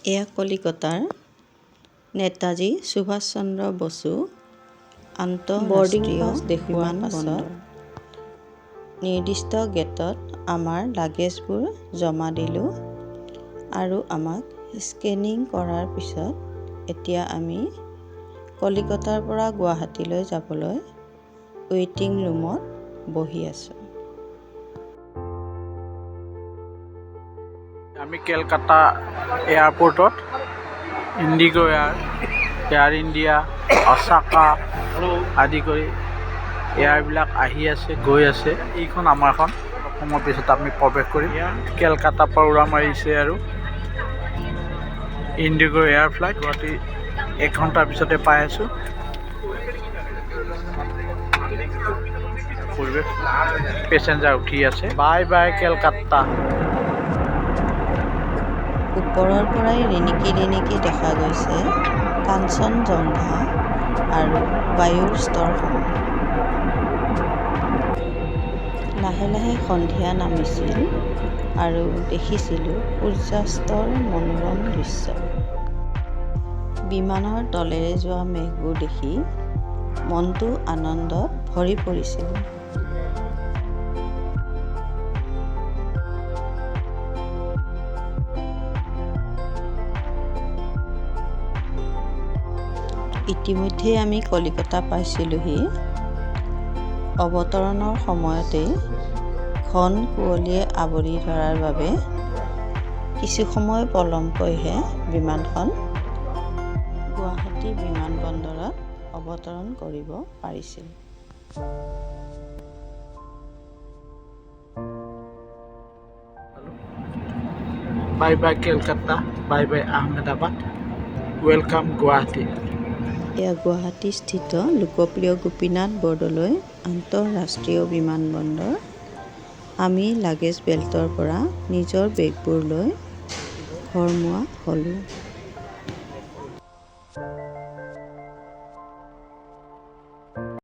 এয়া কলিকতাৰ নেতাজী সুভাষ চন্দ্ৰ বসু আন্তঃৰাষ্ট্ৰীয় বিমানবন্দৰ। নিৰ্দিষ্ট গেটত আমাৰ লাগেজবোৰ জমা দিলোঁ আৰু আমাক স্কেনিং কৰাৰ পিছত এতিয়া আমি কলিকতাৰ পৰা গুৱাহাটীলৈ যাবলৈ ৱেইটিং ৰুমত বহি আছোঁ। আমি কেলকাতা এয়াৰপোৰ্টত ইণ্ডিগো এয়াৰ ইণ্ডিয়া, অসাকা আদি কৰি এয়াৰবিলাক আহি আছে, গৈ আছে। এইখন আমাৰখন অসমৰ পিছত আমি প্ৰৱেশ কৰিম। কেলকাতাৰ পৰা উৰা মাৰিছে আৰু ইণ্ডিগো এয়াৰ ফ্লাইট গুৱাহাটী 1 ঘণ্টাৰ পিছতে পাই আছোঁ। পেচেঞ্জাৰ উঠি আছে। Bye bye Calcutta. ওপৰৰ পৰাই ৰিণিকি ৰিণিকি দেখা গৈছে কাঞ্চনজংঘা আৰু বায়ুৰ স্তৰসমূহ। লাহে লাহে সন্ধিয়া নামিছিল আৰু দেখিছিলোঁ সূৰ্যাস্তৰ মনোৰম দৃশ্য। বিমানৰ তলেৰে যোৱা মেঘবোৰ দেখি মনটো আনন্দত ভৰি পৰিছিল। ইতিমধ্যে আমি কলিকতা পাইছিলোঁহি। অৱতৰণৰ সময়তেই ঘন কুঁৱলীয়ে আৱৰি ধৰাৰ বাবে কিছু সময় পলমকৈহে বিমানখন গুৱাহাটী বিমানবন্দৰত অৱতৰণ কৰিব পাৰিছিল। Bye bye Calcutta, bye bye Ahmedabad, welcome Guwahati. এয়া গুৱাহাটীস্থিত লোকপ্ৰিয় গোপীনাথ বৰদলৈ আন্তঃৰাষ্ট্ৰীয় বিমানবন্দৰ। আমি লাগেজ বেল্টৰ পৰা নিজৰ বেগবোৰ লৈ ঘৰমুৱা হ'লোঁ।